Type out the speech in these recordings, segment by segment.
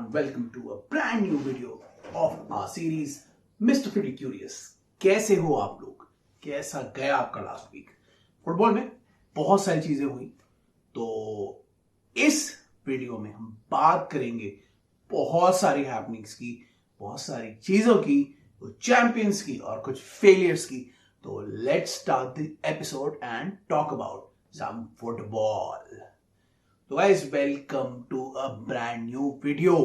everyone, welcome to a brand new video of our series Mr. Pretty Curious। कैसे हो आप लोग? कैसा गया आपका लास्ट वीक? फुटबॉल में बहुत सारी चीजें हुई, तो इस वीडियो में हम बात करेंगे बहुत सारी हैपनिंग्स की, बहुत सारी चीजों की, कुछ चैंपियंस की और कुछ फेलियर्स की। तो let's start the episode and talk about some football. तो guys, welcome to a brand new video.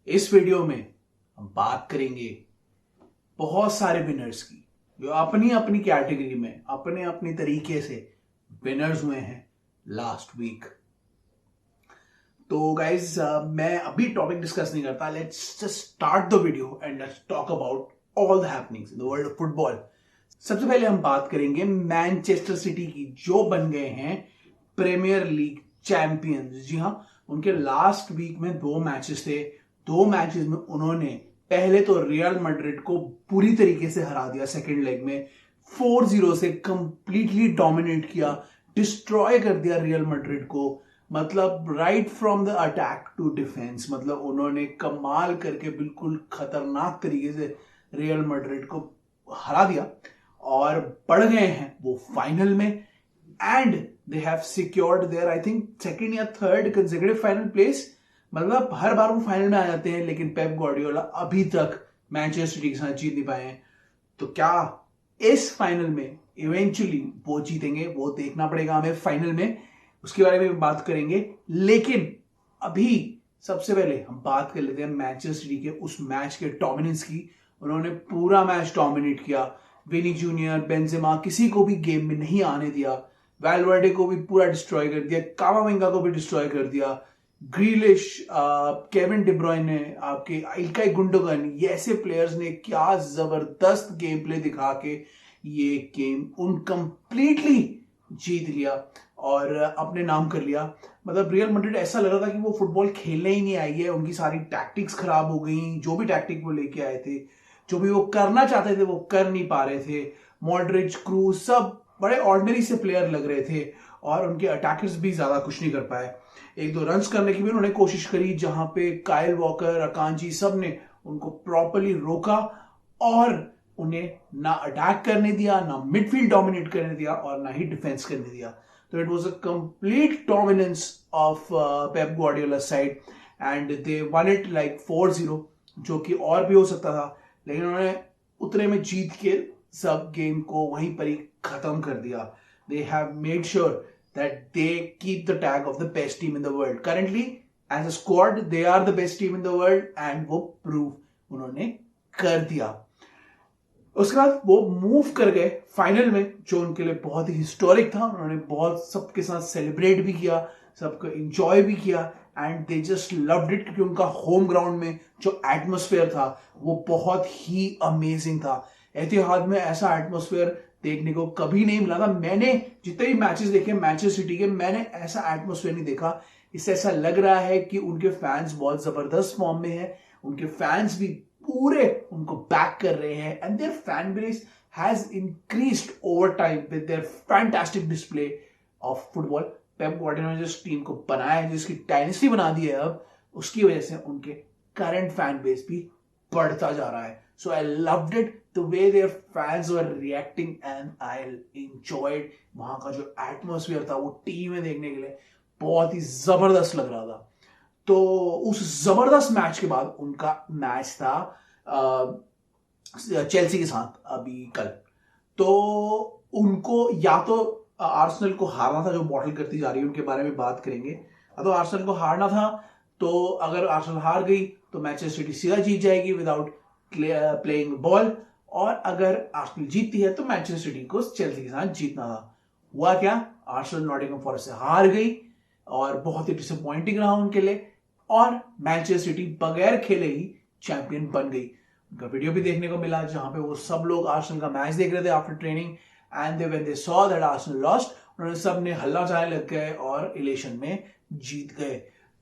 इस वीडियो में हम बात करेंगे बहुत सारे विनर्स की, जो अपनी अपनी कैटेगरी में अपने अपने तरीके से विनर्स हुए हैं लास्ट वीक। तो गाइस, मैं अभी टॉपिक डिस्कस नहीं करता, let's just start the video and let's talk about all the happenings in the world of football. सबसे पहले हम बात करेंगे मैनचेस्टर सिटी की, जो बन गए हैं प्रीमियर लीग चैंपियंस। जी हाँ, उनके लास्ट वीक में 2 मैचेस थे। 2 मैचेस में उन्होंने पहले तो रियल मैड्रिड को पूरी तरीके से हरा दिया, सेकंड लेग में 4-0 से कंप्लीटली डोमिनेट किया, डिस्ट्रॉय कर दिया रियल मैड्रिड को। मतलब right from the attack to defence, मतलब उन्होंने कमाल करके बिल्कुल खतरनाक तरीके से रियल मैड्रिड को हरा दिया और बढ़ गए हैं वो फाइनल में। And they have secured their I think second या third consecutive final place। मतलब हर बार वो फाइनल में आ जाते हैं, लेकिन पेप गार्डियोला अभी तक मैनचेस्टर सिटी के साथ जीत नहीं पाए हैं। तो क्या इस फाइनल में इवेंचुअली वो जीतेंगे? वो देखना पड़ेगा हमें फाइनल में, उसके बारे में बात करेंगे। लेकिन अभी सबसे पहले हम बात कर लेते हैं मैनचेस्टर सिटी के उस मैच के डोमिनेंस की। उन्होंने पूरा मैच डोमिनेट किया। विनी जूनियर, बेंजेमा, किसी को भी गेम में नहीं आने दिया। वैल्वर्डे को भी पूरा डिस्ट्रॉय कर दिया, कामाविंगा को भी डिस्ट्रॉय कर दिया, ग्रीलिश, केविन डी ब्रुयने, आपके इल्काई गुंडोगन, ये ऐसे प्लेयर्स ने क्या जबरदस्त गेम प्ले दिखा के ये गेम उन कंप्लीटली जीत लिया और अपने नाम कर लिया। मतलब रियल मैड्रिड ऐसा लग रहा था कि वो फुटबॉल खेलने ही नहीं आई है, उनकी सारी टैक्टिक्स खराब हो गई। जो भी टैक्टिक वो लेके आए थे, जो भी वो करना चाहते थे, वो कर नहीं पा रहे थे। मॉडरिच, क्रूज, सब बड़े ऑर्डिनरी से प्लेयर लग रहे थे और उनके अटैकर्स भी ज्यादा कुछ नहीं कर पाए। 1-2 रन्स करने की भी उन्होंने कोशिश करी, जहां पे काइल वॉकर, अकांजी, सब ने उनको प्रॉपर्ली रोका और उन्हें ना अटैक करने दिया, ना मिडफील्ड डोमिनेट करने दिया और ना ही डिफेंस करने दिया। तो it was a complete dominance of Pep Guardiola side and they one it like 4-0, जो कि और भी हो सकता था, लेकिन उन्होंने उतने में जीत के सब गेम को वहीं पर ही खत्म कर दिया। They have made sure that they keep the tag of the best team in the world. Currently, as a squad, they are the best team in the world and वो prove उन्होंने कर दिया। उसके बाद वो मूव कर गए final में, जो उनके लिए बहुत ही हिस्टोरिक था। उन्होंने बहुत सबके साथ सेलिब्रेट भी किया, सबको एंजॉय भी किया and they just loved it, क्योंकि उनका होम ग्राउंड में जो एटमोस्फेयर था वो बहुत ही अमेजिंग था। एतिहाद में ऐसा एटमोस्फेयर देखने को कभी नहीं मिला था। मैंने जितने भी मैचेस देखे मैनचेस्टर सिटी के, मैंने ऐसा एटमोस्फेयर नहीं देखा। इससे ऐसा लग रहा है कि उनके फैंस बहुत जबरदस्त फॉर्म में हैं, उनके फैंस भी पूरे उनको बैक कर रहे हैं and their fan base has increased over time with their fantastic display of football. Pep Guardiola ने जिस टीम को बनाया है, जिसकी डायनेस्टी बना दी है अब, उसकी वजह से उनके करंट फैन बेस भी बढ़ता जा रहा है। So I loved it, the way their fans were reacting and I enjoyed वहां का जो एटमोस्फेयर था वो टीवी में देखने के लिए बहुत ही जबरदस्त लग रहा था। तो उस जबरदस्त मैच के बाद उनका मैच था चेल्सी के साथ अभी कल। तो उनको या तो आर्सेनल को हारना था, जो बॉटल करती जा रही है, उनके बारे में बात करेंगे। तो आर्सेनल को हारना था, तो अगर आर्सेनल हार गई तो मैनचेस्टर सिटी सीधा जीत जाएगी विदाउट प्लेइंग बॉल, और अगर आर्सेनल जीतती है तो मैनचेस्टर सिटी को चेल्सी के साथ जीतना था। हुआ क्या? आर्सेनल नॉटिंघम फॉरेस्ट से हार गई और बहुत ही डिसअपॉइंटिंग रहा उनके लिए, और मैनचेस्टर सिटी बगैर खेले ही चैंपियन बन गई। उनका वीडियो भी देखने को मिला, जहां पे वो सब लोग आर्सेनल का मैच देख रहे थे after training and when they saw that Arsenal lost, उन्होंने सब ने हल्ला चाहने लग गए और इलेशन में जीत गए।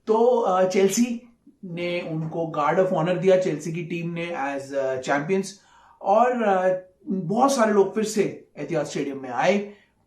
तो चेल्सी ने उनको गार्ड ऑफ ऑनर दिया, चेल्सी की टीम ने, एज चैंपियंस। और बहुत सारे लोग फिर से एतिहाद स्टेडियम में आए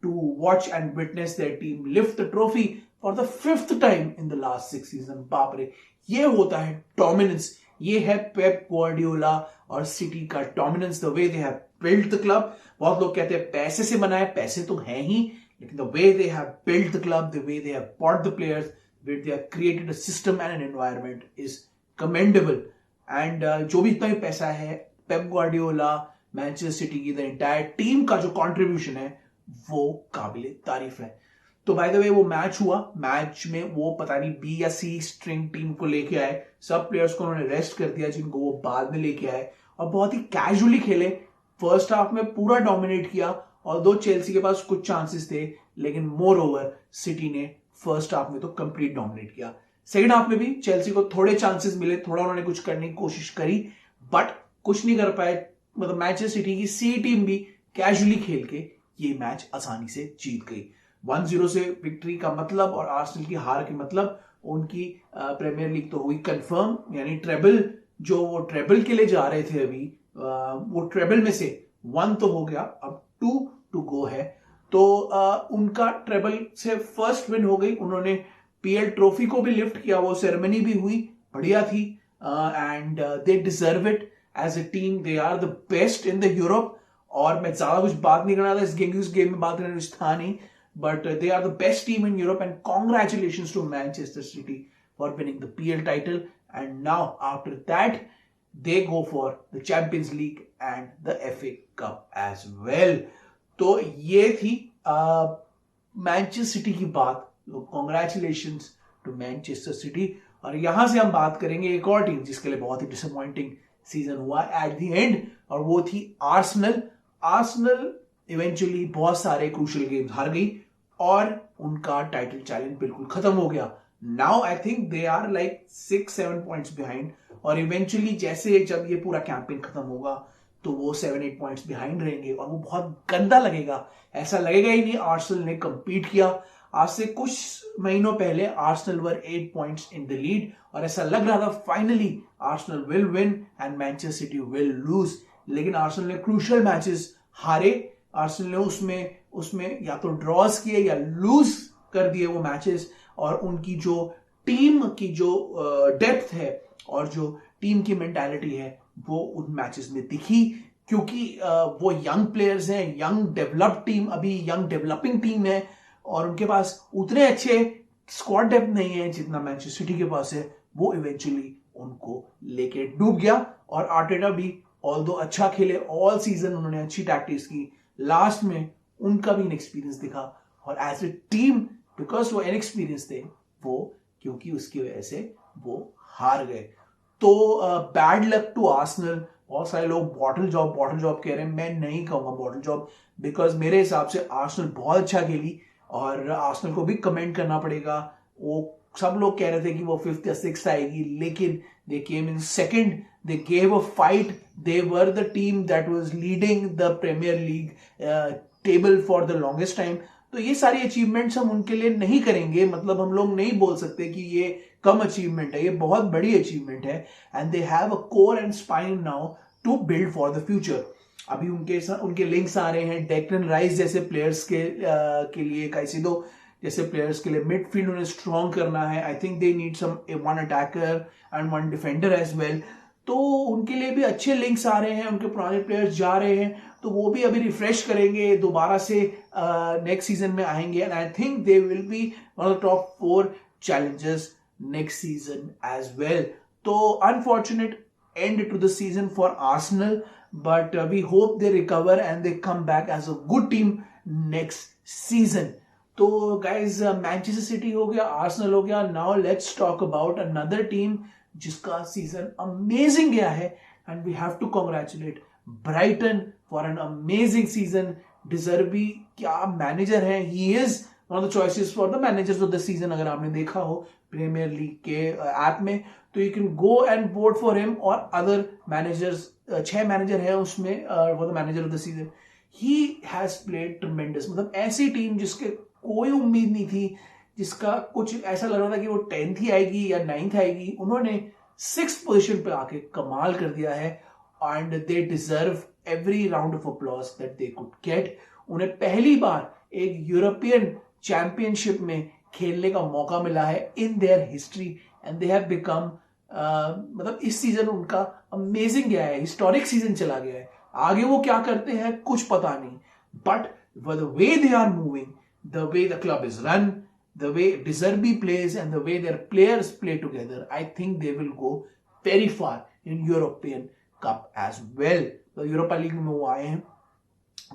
to watch and witness their team lift the trophy for the 5th time in the last 6 season. बाप रे, ये होता है डोमिनेंस, ये है पेप ग्वार्डियोला और सिटी का dominance, the way they have built the club. बहुत लोग कहते हैं पैसे से बना है, पैसे तो है ही, लेकिन the way they have built the club, the way they have bought the players, way they have created a system and an environment is commendable. And जो भी इतना भी पैसा है, पेप ग्वार्डियोला, मैनचेस्टर सिटी की द एंटायर टीम का जो contribution है वो काबिले तारीफ है। तो बाय द वे वो मैच हुआ, मैच में वो पता नहीं बी या सी स्ट्रिंग टीम को लेके आए, सब प्लेयर्स को उन्होंने रेस्ट कर दिया जिनको वो बाद में लेके आए, और बहुत ही कैजुअली खेले। फर्स्ट हाफ में पूरा डोमिनेट किया, और दो चेल्सी के पास कुछ चांसेस थे, लेकिन मोर ओवर सिटी ने फर्स्ट हाफ में तो कंप्लीट डोमिनेट किया। सेकेंड हाफ में भी चेल्सी को थोड़े चांसेस मिले, थोड़ा उन्होंने कुछ करने की कोशिश करी, बट कुछ नहीं कर पाए। मतलब मैनचेस्टर सिटी की सी टीम भी कैजुअली खेल के ये मैच आसानी से जीत गई। 1-0 से विक्ट्री का मतलब और आर्सेनल की हार के मतलब उनकी प्रीमियर लीग तो हुई कंफर्म, यानी ट्रेबल, जो वो ट्रेबल के लिए जा रहे थे अभी, वो ट्रेबल में से 1 तो हो गया, अब 2 टू गो है। तो उनका ट्रेबल से फर्स्ट विन हो गई, उन्होंने पीएल ट्रॉफी को भी लिफ्ट किया, वो सेरेमनी भी हुई, बढ़िया थी, and they deserve it as a team, they are the best in the Europe. और मैं ज्यादा कुछ बात नहीं करना था इस गेम में, बात करने कुछ था नहीं, but they are the best team in Europe, and congratulations to Manchester City for winning the PL title. And now after that they go for the Champions League and the FA Cup as well. तो ये थी Manchester City की बात। Congratulations to Manchester City. और यहां से हम बात करेंगे एक और टीम जिसके लिए बहुत ही डिसअपॉइंटिंग सीजन हुआ एट द एंड, और वो थी आर्सेनल। आर्सेनल इवेंचुअली बहुत सारे क्रूशियल गेम्स हार गई और उनका टाइटल चैलेंज बिल्कुल खत्म हो गया। Now I think they are like 6-7 points behind, और इवेंचुअली जैसे जब ये पूरा कैंपेन खत्म होगा तो वो 7-8 पॉइंट्स बिहाइंड रहेंगे, और वो बहुत गंदा लगेगा। ऐसा लगेगा ही नहीं आर्सेनल ने कंपीट किया। आज से कुछ महीनों पहले Arsenal were 8 points in the lead, और ऐसा लग रहा था finally Arsenal will win and Manchester city will lose, लेकिन आर्सेनल ने क्रूशियल मैचेस हारे। आर्सेनल ने उसमें या तो ड्रॉज किए या लूज कर दिए वो मैचेस, और उनकी जो टीम की जो डेप्थ है और जो टीम की मेंटालिटी है वो उन मैचेस में दिखी, क्योंकि वो यंग प्लेयर्स हैं, यंग डेवलप्ड टीम, अभी यंग डेवलपिंग टीम है, और उनके पास उतने अच्छे स्क्वाड डेप्थ नहीं है जितना मैनचेस्टर सिटी के पास है। वो इवेंचुअली उनको लेके डूब गया। और आर्टेटा भी ऑल्दो अच्छा खेले ऑल सीजन, उन्होंने अच्छी टैक्टिक्स की, लास्ट में उनका भी इनएक्सपीरियंस दिखा, और एज ए टीम बिकॉज वो इनएक्सपीरियंस थे वो, क्योंकि उसकी वजह से वो हार गए। तो बैड लक टू आर्सेनल। बहुत सारे लोग बॉटल जॉब कह रहे हैं, मैं नहीं कहूंगा बॉटल जॉब, बिकॉज मेरे हिसाब से आर्सेनल बहुत अच्छा खेली, और आर्सेनल को भी कमेंट करना पड़ेगा। वो सब लोग कह रहे थे कि वो 5th या 6th आएगी, लेकिन they came in second, they gave a fight, they were the team that was leading the Premier League table for the longest time। तो ये सारी अचीवमेंट्स हम उनके लिए नहीं करेंगे, मतलब हम लोग नहीं बोल सकते कि ये कम अचीवमेंट है, ये बहुत बड़ी अचीवमेंट है, and they have a core and spine now to build for the future. अभी उनके लिंक्स आ रहे हैं डेक्लन राइस जैसे प्लेयर्स के लिए, काइसेडो जैसे प्लेयर्स के लिए, मिडफील्ड उन्हें स्ट्रॉन्ग करना है। I think they need some 1 attacker and 1 defender as well. तो उनके लिए भी अच्छे लिंक्स आ रहे हैं, उनके पुराने प्लेयर्स जा रहे हैं, तो वो भी अभी रिफ्रेश करेंगे, दोबारा से नेक्स्ट सीजन में आएंगे, and I think they will be one of the top 4 challengers next season as well. तो unfortunate end to the season for Arsenal, but we hope they recover and they come back as a good team next season. तो guys Manchester City हो गया, Arsenal हो गया, now let's talk about another team जिसका season amazing गया है, and we have to congratulate Brighton for an amazing season. De Zerbi क्या manager है, he is one of the choices for the managers of the season. अगर आपने देखा हो premiere league के ऐप में, तो you can go and vote for him और अदर मैनेजर्स। 6 मैनेजर है उसमें for the manager of the season. He has played ट्रेमेंडस, मतलब ऐसी टीम जिसके कोई उम्मीद नहीं थी, जिसका कुछ ऐसा लग रहा था कि वो 10th ही आएगी या 9th आएगी, उन्होंने 6th पोजीशन पे आके कमाल कर दिया है, and they deserve every round of applause that they could get. उन्हें पहली बार एक यूरोपियन चैंपियनशिप में खेलने का मौका मिला है in their history and they have become मतलब इस सीजन उनका अमेजिंग गया है, हिस्टोरिक सीजन चला गया है। आगे वो क्या करते हैं कुछ पता नहीं, but the way they are moving, the way the club is run, the way De Zerbi plays and the way their players play together, I think they will go very far in European Cup as well. तो Europa League में वो आए हैं,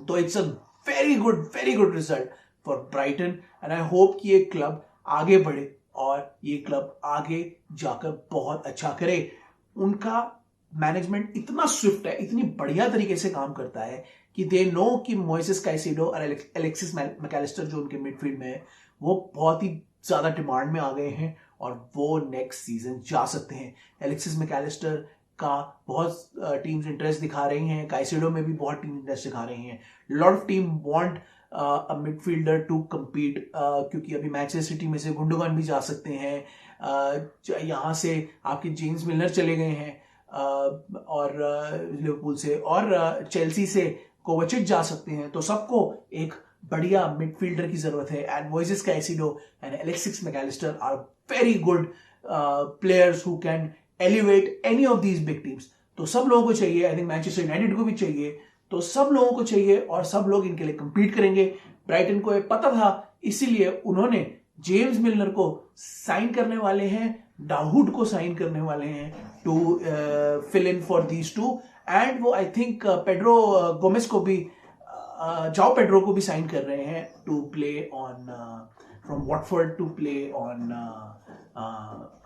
तो it's a very good result for Brighton and I hope कि ये club आगे बढ़े और ये क्लब आगे जाकर बहुत अच्छा करे। उनका मैनेजमेंट इतना स्विफ्ट है, इतनी बढ़िया तरीके से काम करता है कि दे नो कि मोइसेस काइसेडो और एलेक्सिस मैकलिस्टर जो उनके मिडफील्ड में है वो बहुत ही ज्यादा डिमांड में आ गए हैं और वो नेक्स्ट सीजन जा सकते हैं। एलेक्सिस मैकलिस्टर का बहुत टीम्स इंटरेस्ट दिखा रही हैं, काइसेडो में भी बहुत टीम इंटरेस्ट दिखा रही हैं। Lot of team want a midfielder to compete, क्योंकि अभी मैनचेस्टर सिटी में से गुंडोगन भी जा सकते हैं, यहाँ से आपके जेम्स मिलर चले गए हैं और लिवरपूल से, और चेल्सी से कोवाचिच जा सकते हैं। तो सबको एक बढ़िया मिडफील्डर की जरूरत है and Moises Caicedo and Alexis MacAllister are very good players who can elevate any of these big teams. तो सब लोगों को चाहिए, आई थिंक मैनचेस्टर यूनाइटेड को भी चाहिए, तो सब लोगों को चाहिए और सब लोग इनके लिए compete करेंगे। ब्राइटन को ये पता था, इसीलिए उन्होंने जेम्स मिलर को साइन करने वाले हैं, डाउड को साइन करने वाले हैं to fill in for these two, and वो आई थिंक पेड्रो गोमेज को भी जाओ पेड्रो को भी साइन कर रहे हैं to play on from Watford to play on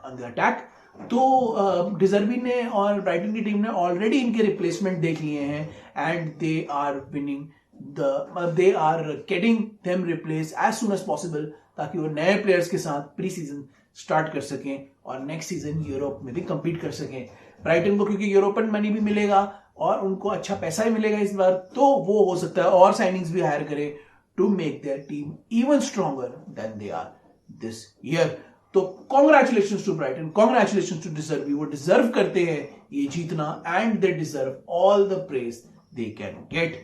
the attack. तो डिजर्बी ने और ब्राइटन की टीम ने ऑलरेडी इनके रिप्लेसमेंट देख लिए हैं and they are winning they are getting them replace as soon as possible, ताकि वो नए प्लेयर्स के साथ प्री सीजन स्टार्ट कर सकें और नेक्स्ट सीजन यूरोप में भी compete कर सकें। ब्राइटन को क्योंकि यूरोपियन मनी भी मिलेगा और उनको अच्छा पैसा भी मिलेगा इस बार, तो वो हो सकता है और साइनिंग्स भी हायर करे to make their team even stronger than they are this year. तो congratulation to Brighton, congratulation to De Zerbi, वो डिजर्व करते हैं ये जीतना and they deserve all the praise they can get.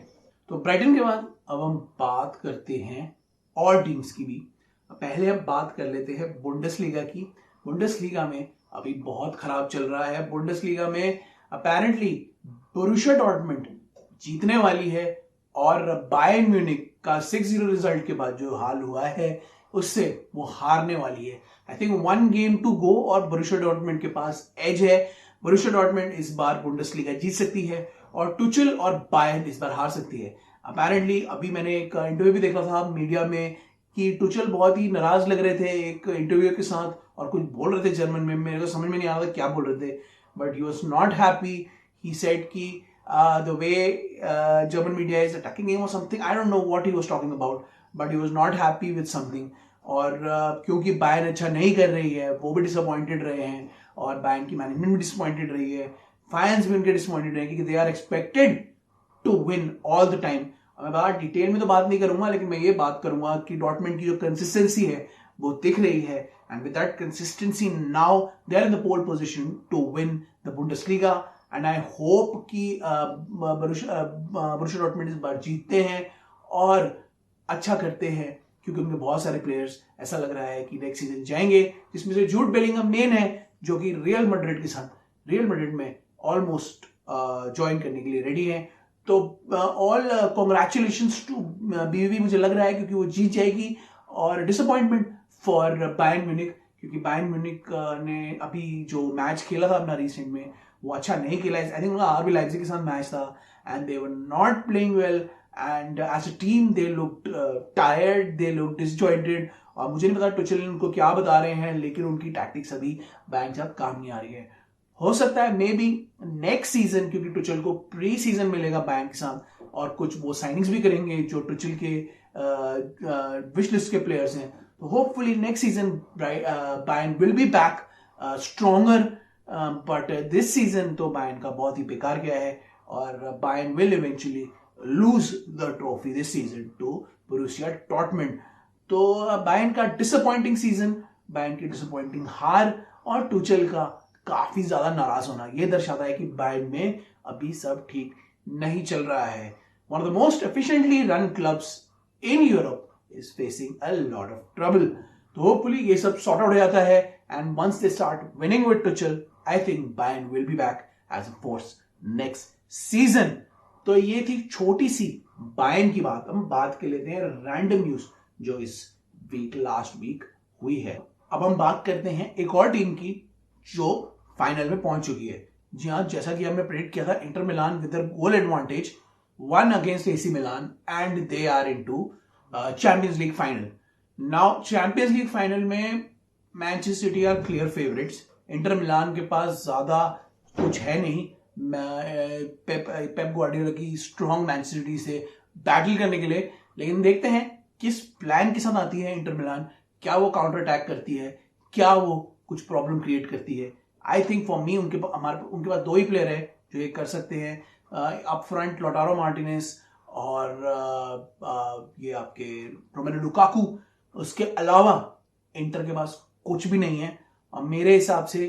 तो ब्राइटन के बाद अब हम बात करते हैं और टीम्स की भी। पहले हम बात कर लेते हैं बुंडेसलीगा की। बुंडेसलीगा में अभी बहुत खराब चल रहा है। बुंडेसलीगा में अपेरेंटली बोरुसिया डॉर्टमुंड जीतने वाली है और बायर्न म्यूनिख का 6-0 रिजल्ट के बाद जो हाल हुआ है उससे वो हारने वाली है। I think 1 game to go और बोरुसिया डॉर्टमुंड के पास एज है। बोरुसिया डॉर्टमुंड इस बार बुंडेसलीगा जीत सकती है और टुचल और बायर्न इस बार हार सकती है। अपेरेंटली अभी मैंने एक इंटरव्यू भी देखा था मीडिया में कि टुचल बहुत ही नाराज लग रहे थे एक इंटरव्यू के साथ और कुछ बोल रहे थे जर्मन में, मेरे को समझ में नहीं आ रहा था क्या बोल रहे थे, but he was not happy. He said कि the way German media is attacking him और something, I don't know what he was talking about, but he was not happy with something. और क्योंकि बायर्न अच्छा नहीं कर रही है, वो भी डिसअपॉइंटेड रहे हैं और बायर्न की मैनेजमेंट भी डिसअपॉइंटेड रही है, फैंस भी उनके डिसअपॉइंटेड रहे क्योंकि they are expected to win all the time. मैं बात डिटेल में तो बात नहीं करूंगा, लेकिन मैं ये बात करूंगा कि डॉर्टमुंड की जो कंसिस्टेंसी है वो दिख रही है and with that consistency now they are in the pole position to win the Bundesliga and I hope कि बोरुसिया डॉर्टमुंड इस बार जीतते हैं और अच्छा करते हैं, क्योंकि उनके बहुत सारे प्लेयर्स ऐसा लग रहा है कि नेक्स्ट सीजन जाएंगे, जिसमें से जूड बेलिंगहम मेन है जो कि रियल मैड्रिड के साथ रियल मैड्रिड में ऑलमोस्ट ज्वाइन करने के लिए रेडी हैं। तो ऑल कॉन्ग्रेचुलेशंस टू बीवी, मुझे लग रहा है क्योंकि वो जीत जाएगी। और डिसअपॉइंटमेंट फॉर बायर्न म्यूनिख, क्योंकि बायर्न म्यूनिख ने अभी जो मैच खेला था अपना रिसेंट में वो अच्छा नहीं खेला। आई थिंक उनका आरबी लाइप्जिग के साथ मैच था and they were not playing well and as a team they looked tired, they looked disjointed. और मुझे नहीं पता टुचल उनको क्या बता रहे हैं, लेकिन उनकी टैक्टिक्स अभी बायर्न के साथ काम नहीं आ रही है। हो सकता है मे बी नेक्स्ट सीजन, क्योंकि टुचल को प्री सीजन मिलेगा बायर्न के साथ और कुछ वो साइनिंग्स भी करेंगे जो टुचल के विश लिस्ट के प्लेयर्स हैं, तो hopefully next season Bayern will be back stronger. But this season तो बायर्न का बहुत ही बेकार गया है और Bayern will eventually lose the trophy this season two Borussia Dortmund. तो बायर्न का डिसअपॉइंटिंग सीजन, बायर्न की डिसअपॉइंटिंग हार और टुचल का काफी ज्यादा नाराज होना ये दर्शाता है कि बायर्न में अभी सब ठीक नहीं चल रहा है। One of the most efficiently run clubs in Europe is facing a lot of trouble. तो होपफुली ये सब सॉर्ट आउट हो जाता है and once they start winning with Tuchel I think Bayern will be back as a force next season. तो ये थी छोटी सी बायर्न की बात। हम बात कर लेते हैं रैंडम न्यूज जो इस वीक लास्ट वीक हुई है। अब हम बात करते हैं एक और टीम की जो फाइनल में पहुंच चुकी है। जी हाँ, जैसा कि हमने प्रेडिक्ट किया था, Inter Milan with their goal advantage one against AC Milan and they are into Champions League final. Now Champions League final में Manchester City are clear favourites. Inter Milan के पास ज्यादा कुछ है नहीं पेप गार्डियोला की स्ट्रॉन्ग मैनचेस्टर सिटी से battle करने के लिए, लेकिन देखते हैं किस प्लान के साथ आती है इंटर मिलान। क्या वो काउंटर अटैक करती है, क्या वो कुछ प्रॉब्लम क्रिएट करती है। आई थिंक फॉर मी उनके पास दो ही प्लेयर है जो ये कर सकते हैं। अप फ्रंट लोटारो मार्टिनेज और ये आपके रोमेलो लुकाकू। उसके अलावा इंटर के पास कुछ भी नहीं है। और मेरे हिसाब से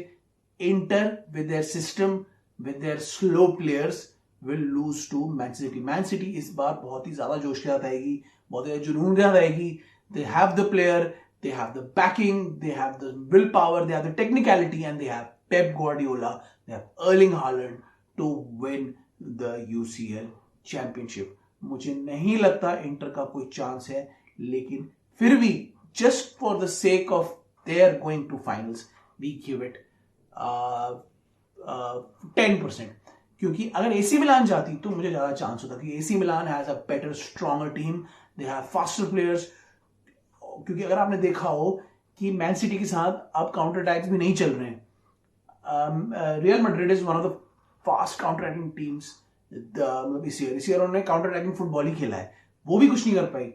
Inter with their system with their slow players will lose to Man City. Man City इस बार बहुत ही ज्यादा जोश के साथ आएगी, बहुत ही जुनून के साथ आएगी। They have the player, they have the backing, they have the willpower, they have the technicality, and they have Pep Guardiola, they have Erling Haaland to win the UCL championship. मुझे नहीं लगता इंटर का कोई chance है, लेकिन फिर भी just for the sake of their going to finals, we give it 10%. क्योंकि अगर एसी मिलान जाती तो मुझे ज्यादा चांस होता, क्योंकि AC Milan has a better stronger team, they have faster players. क्योंकि अगर आपने देखा हो कि मैन सिटी के साथ अब काउंटर अटैक्स भी नहीं चल रहे हैं। Real Madrid is one of the fast counter attacking teams मतलब इस ईयर उन्होंने काउंटर अटैकिंग फुटबॉल ही खेला है, वो भी कुछ नहीं कर पाई।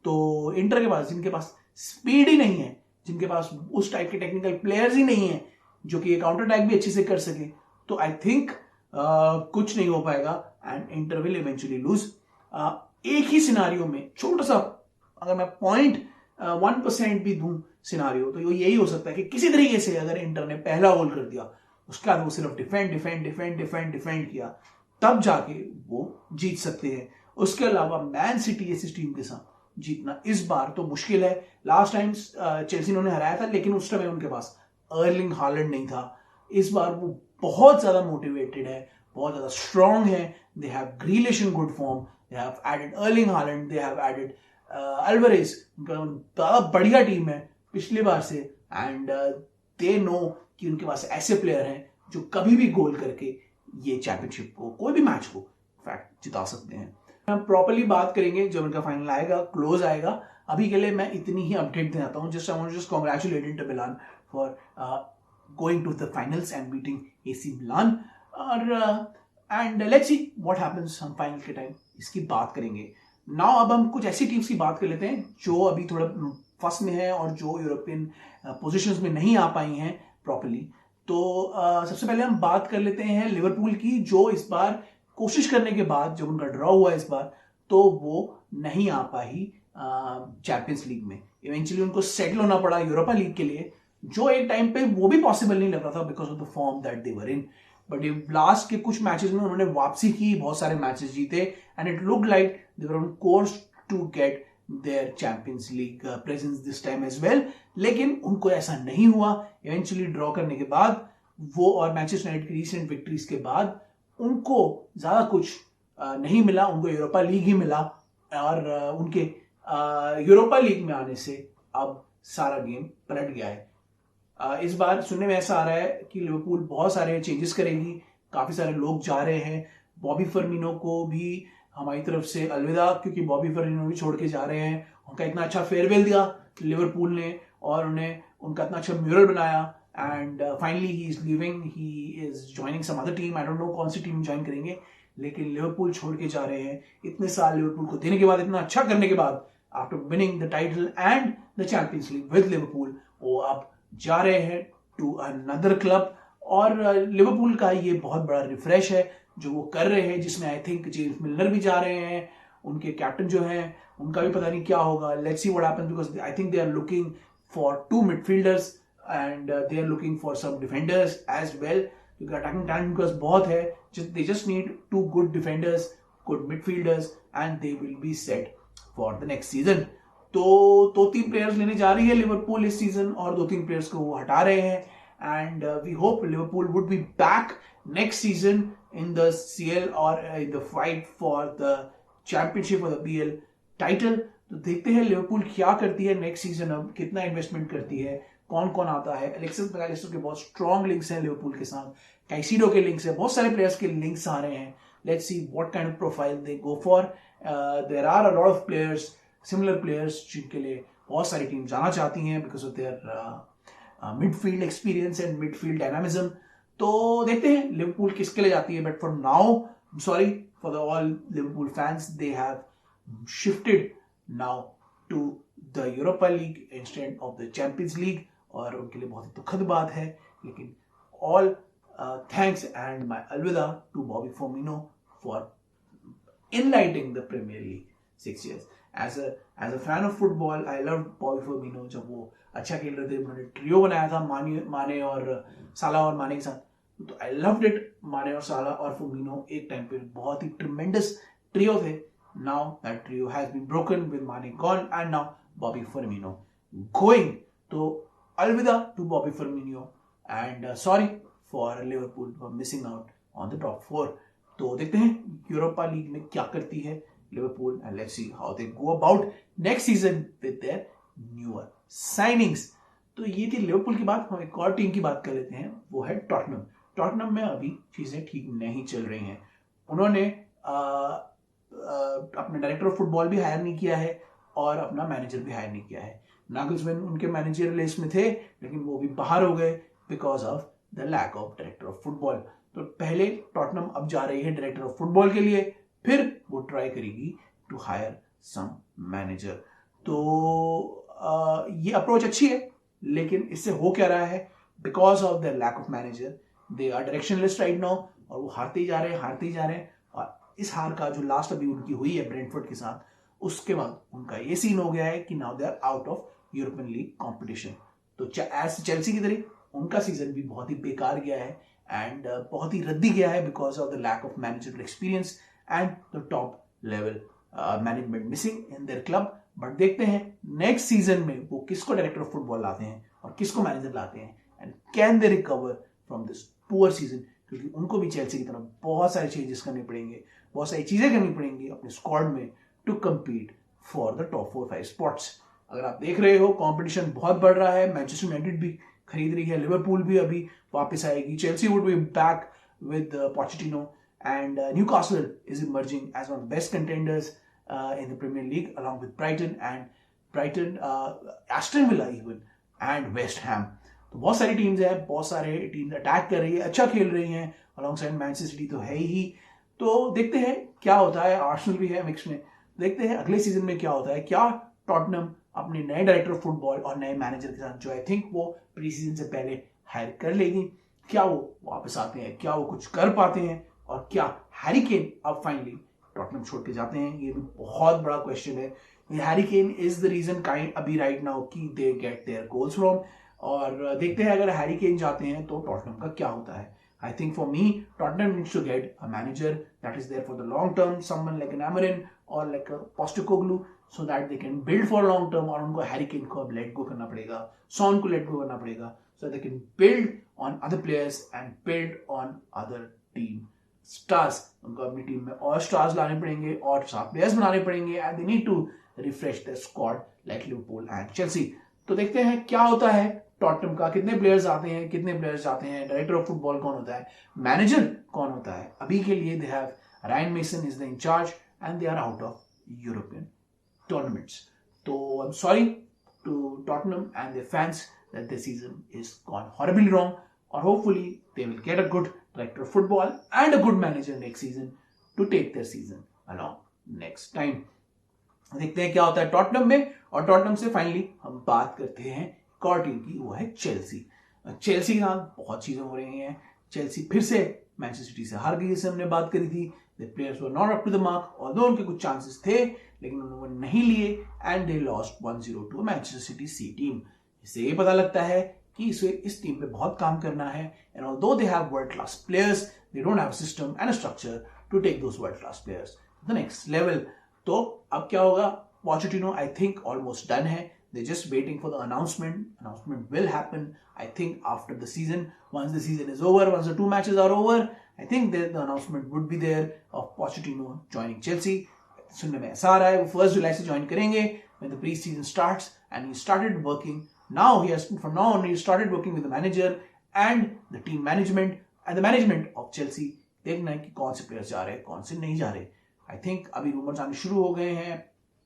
तो इंटर के पास, जिनके पास स्पीड ही नहीं है, जिनके पास उस टाइप के टेक्निकल प्लेयर्स ही नहीं है जो कि ये काउंटर अटैक भी अच्छे से कर सके, तो आई थिंक कुछ नहीं हो पाएगा and Inter will eventually lose. एक ही सिनारियो में छोटा सा अगर मैं 0.1% भी दूं सिनारियो, तो यही हो सकता है कि किसी तरीके से अगर इंटर ने पहला गोल कर दिया, उसके बाद वो सिर्फ डिफेंड किया, तब जाके वो जीत सकते हैं। उसके अलावा मैन सिटी इस टीम के साथ जीतना इस बार तो मुश्किल है। लास्ट टाइम चेल्सी उन्होंने हराया था, लेकिन उस टाइम उनके पास अर्लिंग हालैंड नहीं था। इस बार वो बहुत ज्यादा मोटिवेटेड है, बहुत ज्यादा स्ट्रॉन्ग है। They have Grealish in good form, they have added Erling Haaland, they have added Alvarez. ज्यादा बढ़िया टीम है पिछली बार से एंड दे नो कि उनके पास ऐसे प्लेयर हैं जो कभी भी गोल करके ये चैंपियनशिप को, कोई भी मैच को फैक्ट जिता सकते हैं। हम प्रॉपर्ली बात करेंगे जब उनका फाइनल आएगा, क्लोज आएगा। अभी के लिए मैं इतनी ही अपडेट देना हूँ। Just I want to just congratulate Inter Milan for going to the finals and beating AC Milan. और and let's see what happens हम फाइनल के टाइम इसकी बात करेंगे। नाउ अब हम कुछ ऐसी टीम्स की बात कर लेते हैं जो अभी थोड़ा फर्स्ट में है और जो यूरोपियन पोजीशंस में नहीं आ पाई हैं प्रॉपर्ली। तो सबसे पहले हम बात कर लेते हैं लिवरपूल की, जो इस बार कोशिश करने के बाद जब उनका ड्रॉ हुआ इस बार, तो वो नहीं आ पाई चैंपियंस लीग में। इवेंचुअली उनको सेटल होना पड़ा यूरोपा लीग के लिए, जो एक टाइम पे वो भी पॉसिबल नहीं लग रहा था because of the form that they were in. But last के कुछ मैचेस में उन्होंने वापसी की, बहुत सारे मैचेस जीते and it look like they were on course to get their Champions League presence this time as well. लेकिन उनको ऐसा नहीं हुआ। इवेंचुअली ड्रॉ करने के बाद वो और मैनचेस्टर यूनाइटेड की रिसेंट विक्ट्रीज के बाद उनको ज्यादा कुछ नहीं मिला, उनको यूरोपा लीग ही मिला। और उनके यूरोपा लीग में आने से अब सारा गेम पलट गया है। इस बार सुनने में ऐसा आ रहा है कि लिवरपूल बहुत सारे चेंजेस करेगी, काफी सारे लोग जा रहे हैं। बॉबी फर्मिनो को भी हमारी तरफ से अलविदा, क्योंकि बॉबी फर्मिनो भी छोड़ के जा रहे हैं। उनका इतना अच्छा फेयरवेल दिया लिवरपूल ने और उन्हें उनका इतना अच्छा म्यूरल बनाया and finally he is leaving, he is joining some other team. I don't know कौन सी टीम ज्वाइन करेंगे, लेकिन लिवरपूल छोड़ के जा रहे हैं। इतने साल लिवरपूल को देने के बाद, इतना अच्छा करने के बाद, after winning the title and the Champions league with Liverpool, वो अब जा रहे हैं टू अनदर क्लब। और लिवरपूल का ये बहुत बड़ा रिफ्रेश है जो वो कर रहे हैं, जिसमें आई थिंक जेम्स मिलर भी जा रहे हैं। उनके कैप्टन जो हैं उनका भी पता नहीं क्या होगा। Let's see what happens, because I think they are looking for 2 midfielders and they are looking for some defenders as well, क्योंकि अटैकिंग टैलेंट उनके पास बहुत है। They just need 2 good defenders, good midfielders and they will be set for the next season. तो 3 players लेने जा रही है लिवरपूल इस सीजन और 2-3 प्लेयर्स को वो हटा रहे हैं and we hope Liverpool would be back next season in the CL और in the fight for the championship और द बीएल टाइटल। तो देखते हैं लिवरपूल क्या करती है नेक्स्ट सीजन, अब कितना इन्वेस्टमेंट करती है, कौन कौन आता है। अलेक्सिस मैकलिस्टर के बहुत स्ट्रॉन्ग लिंक्स हैं लिवरपूल के साथ, कैसीडो के लिंक्स हैं, बहुत सारे प्लेयर्स के लिंक्स आ रहे हैं। Let's see what kind of profile they go for. There are a lot of players, similar players जिनके लिए बहुत सारी टीम जाना चाहती हैं because of their midfield experience and midfield dynamism. तो देखते हैं लिवरपूल किसके लिए जाती है, but for now sorry for the all Liverpool fans, they have shifted now to the Europa League instead of the Champions League और उनके लिए बहुत ही दुखद बात है। लेकिन ऑल थैंक्स एंड माय अलविदा to Bobby Firmino for enlightening the Premier League 6 years. As a fan of football, I loved Bobby Firmino जब वो अच्छा खेल रहे थे। उन्होंने ट्रियो बनाया था माने और साला और माने के साथ, तो आई लव्ड इट। माने और साला और फर्मिनो एक टाइम पे बहुत ही ट्रिमेंडस ट्रियो थे। Now that trio has been broken with Mane gone and now Bobby Firmino going. तो अलविदा to Bobby Firmino and sorry for Liverpool for missing out on the top 4। तो देखते हैं यूरोपा लीग में क्या करती है Liverpool and let's see how they go about next season with their newer signings. तो ये थी लिवरपूल की बात। हम एक और टीम की बात कर लेते हैं, वो है टॉटनम। टॉटनम में अभी चीजें ठीक नहीं चल रही हैं। उन्होंने अपना डायरेक्टर ऑफ फुटबॉल भी हायर नहीं किया है और अपना मैनेजर भी हायर नहीं किया है। नागलसमैन उनके मैनेजर लिस्ट में थे लेकिन वो भी बाहर हो गए because of the lack of director of football. तो पहले टॉटनम अब जा रही है डायरेक्टर ऑफ फुटबॉल के लिए, फिर वो ट्राई करेगी टू हायर सम मैनेजर। तो ये अप्रोच अच्छी है लेकिन इससे हो क्या रहा है, because of the lack of manager they are directionless right now और वो हारते ही जा रहे हैं। और इस हार का जो लास्ट अभी उनकी हुई है ब्रेंटफोर्ड के साथ, उसके बाद उनका ये सीन हो गया है कि now they are out of European league competition. तो एज चेल्सी की तरह उनका सीजन भी बहुत ही बेकार गया है एंड बहुत ही रद्दी गया है because of the lack of manager experience and the top level management missing in their club. But देखते हैं नेक्स्ट सीजन में वो किसको डायरेक्टर ऑफ फुटबॉल लाते हैं और किसको मैनेजर लाते हैं and can they recover from this poor season, क्योंकि उनको भी चेल्सी की तरफ बहुत सारे चेंजेस करने पड़ेंगे, बहुत सारी चीजें करनी पड़ेंगी अपने स्क्वाड में to compete for the top 4-5 spots. अगर आप देख रहे हो कंपटीशन बहुत बढ़ रहा है, मैनचेस्टर यूनाइटेड भी खरीद रही है, लिवरपूल भी अभी वापस आएगी, Chelsea would be back with Pochettino and Newcastle is emerging as one of the best contenders in the Premier League along with Brighton, Aston Villa even and West Ham. तो बहुत सारी टीम्स हैं, बहुत सारे टीम्स अटैक कर रही है, अच्छा खेल रही हैं अलॉन्गसाइड मैनचेस्टर सिटी तो है ही। तो देखते हैं क्या होता है। आर्सेनल भी है मिक्स में, देखते हैं अगले सीजन में क्या होता है। क्या टॉटनम अपने नए डायरेक्टर ऑफ फुटबॉल और नए मैनेजर के साथ जो आई थिंक वो प्री सीजन से पहले हायर कर लेगी, क्या वो वापस आते हैं, क्या वो कुछ कर पाते हैं और क्या हैरी केन अब फाइनली टॉटनम छोड़ के जाते हैं, ये भी बहुत बड़ा क्वेश्चन है। Harry Kane is the reason kind अभी राइट नाउ कि they get their goals from, और देखते हैं अगर हैरी केन जाते हैं तो टॉटनम का क्या होता है। I think for me Tottenham needs to get a manager that is there for the long term, someone like an Amorim और like Postecoglou, so that they can build for long term. और उनको Harry Kane को अब late go करना पड़ेगा, sworn को late go करना पड़ेगा, so they can build on other players and build on other team stars. उनको अपनी टीम में और स्टार्स लाने पड़ेंगे और स्टार प्लेयर्स बनाने पड़ेंगे and they need to refresh the squad like Liverpool and Chelsea. तो देखते हैं क्या होता है टॉटनम का, कितने प्लेयर्स आते हैं, कितने प्लेयर्स जाते हैं, डायरेक्टर ऑफ फुटबॉल कौन होता है, मैनेजर कौन होता है। अभी के लिए they have Ryan Mason is the in charge and they are out of European tournaments. तो I am sorry to Tottenham and their fans that this season is gone horribly wrong, और hopefully they will get a good director of football and a good manager next season to take their season along next time. देखते हैं क्या होता है Tottenham में, और Tottenham से finally हम बात करते हैं एक और टीम की, वो है चेल्सी। चेल्सी के साथ बहुत चीजें हो रही हैं। चेल्सी फिर से मैनचेस्टर सिटी से हार गई, जैसे हमने बात करी थी। The players were not up to the mark, although उनके कुछ चांसेस थे लेकिन उन्होंने नहीं लिए and they lost 1-0 to Manchester City सी टीम। इससे ये पता लगता है कि इस टीम पे बहुत काम करना है, and although they have world class players, they don't have system and structure to take those world class players to the next level. तो अब क्या होगा, Pochettino, I think, almost done hai. They're just waiting for the announcement. Announcement will happen, I think, after the season. Once the season is over, once the 2 matches are over, I think the announcement would be there of Pochettino joining Chelsea. सुनने में ऐसा आ रहा है वो 1 जुलाई से join करेंगे when the pre-season starts, and he started working. Now from now on he started working with the manager and the team management and the management of Chelsea. देखना है कि कौन से प्लेयर्स जा रहे हैं, कौन से नहीं जा रहे. आई थिंक अभी रूमर्स आने शुरू हो गए हैं.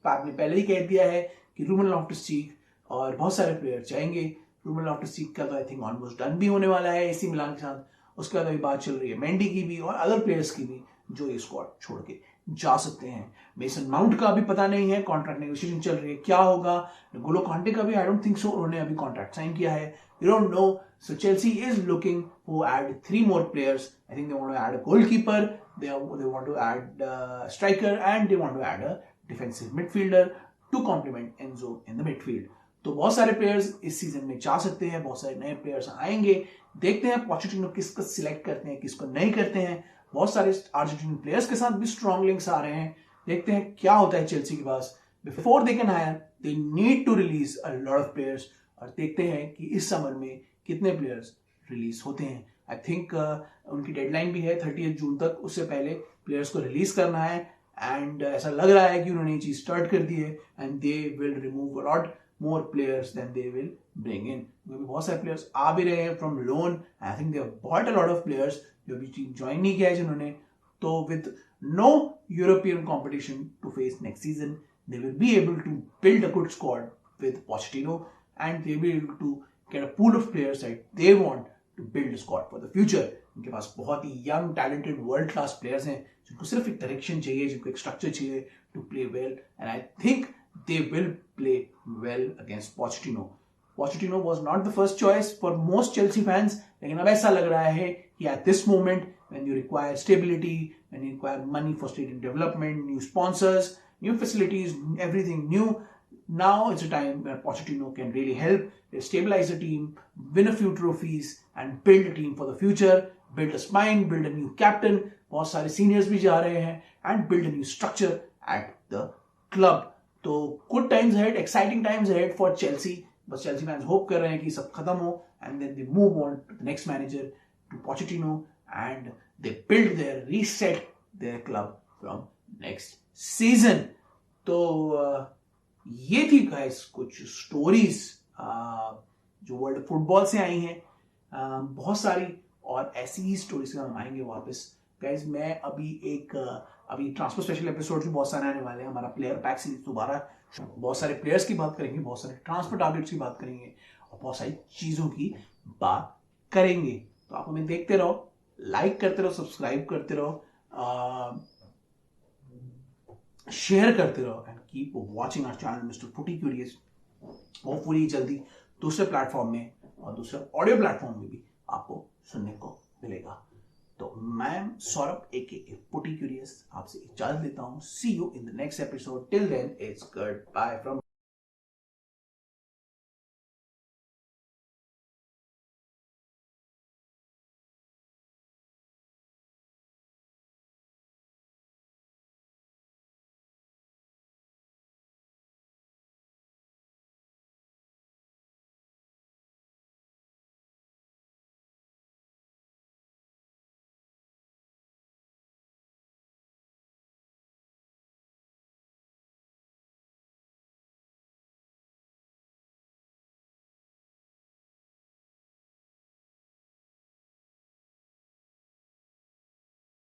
पैप ने पहले ही कह दिया है कि रूमन लॉफ्टस-चीक और बहुत सारे प्लेयर जाएंगे. रूमन लॉफ्टस-चीक का तो आई थिंक ऑलमोस्ट डन भी होने वाला है एसी मिलान के साथ. उसके बाद अभी बात चल रही है मेंडी की भी और अदर प्लेयर्स की भी जो ये स्क्वाड छोड़ के जा सकते हैं. मेसन माउंट का अभी पता नहीं है, कॉन्ट्रैक्ट नेगोशिएशन चल रही है, क्या होगा. गोलो कांटे का भी आई डोंट थिंक सो उन्होंने अभी कॉन्ट्रैक्ट साइन किया है. You don't know. So Chelsea is looking to add 3 more players. I think they want to add a goalkeeper, they want to add a striker, and they want to add a defensive midfielder to complement Enzo in the midfield. तो बहुत सारे players इस season में जा सकते हैं, बहुत सारे नए प्लेयर्स आएंगे. देखते हैं पोचेटिनो किसको सिलेक्ट करते हैं, किसको नहीं करते हैं. बहुत सारे अर्जेंटीनियन प्लेयर्स के साथ भी स्ट्रॉन्ग लिंक्स आ रहे हैं. देखते हैं क्या होता है चेल्सी के पास. Before they can hire they need to release a lot of players. और देखते हैं कि इस समर में कितने प्लेयर्स रिलीज होते हैं. आई थिंक उनकी डेडलाइन भी है 30 जून तक. उससे पहले प्लेयर्स को रिलीज करना है. एंड ऐसा लग रहा है कि उन्होंने ये चीज स्टार्ट कर दी है. And they will remove a lot more players than they will bring in. बहुत सारे प्लेयर्स आ भी रहे हैं from loan. I think they have bought a lot of players जो अभी टीम ज्वाइन नहीं किया है जिन्होंने. तो with no European competition to face next season, they will be able to build a good squad with Pochettino, and they will be able to get a pool of players that they want to build a squad for the future. उनके पास बहुत ही young talented world class players हैं जिनको सिर्फ एक direction चाहिए, जिनको एक स्ट्रक्चर चाहिए to play well. And I think they will play well against Pochettino. Pochettino was not the first choice for most Chelsea fans, लेकिन अब ऐसा लग रहा है कि at this moment when you require stability, when you require money for stadium development, new sponsors, new facilities, everything new, now it's a time where Pochettino can really help stabilize the team, win a few trophies, and build a team for the future, build a spine, build a new captain, बहुत सारे seniors भी जा रहे हैं, and build a new structure at the club. तो good times ahead, exciting times ahead for Chelsea. बस Chelsea fans hope कर रहे हैं कि सब खत्म हो, and then they move on to the next manager, to Pochettino, and they reset their club from next season. तो ये थी गाइस कुछ स्टोरीज जो वर्ल्ड फुटबॉल से आई हैं. बहुत सारी और ऐसी ही स्टोरीज हम आएंगे वापस. गाइस मैं अभी ट्रांसफर स्पेशल एपिसोड भी बहुत सारे आने वाले हैं. हमारा प्लेयर पैक सीरीज दोबारा, बहुत सारे प्लेयर्स की बात करेंगे, बहुत सारे ट्रांसफर टारगेट्स की बात करेंगे और बहुत सारी चीजों की बात करेंगे. तो आप हमें देखते रहो, लाइक करते रहो, सब्सक्राइब करते रहो, शेयर करते रहो, and keep watching our channel Mister Footy Curious. Hopefully जल्दी दूसरे प्लेटफॉर्म में और दूसरे ऑडियो प्लेटफॉर्म में भी आपको सुनने को मिलेगा. तो मैं सौरभ AKA फुटी क्यूरियस आपसे इजाजत लेता हूं. See you in the next episode. Till then it's goodbye from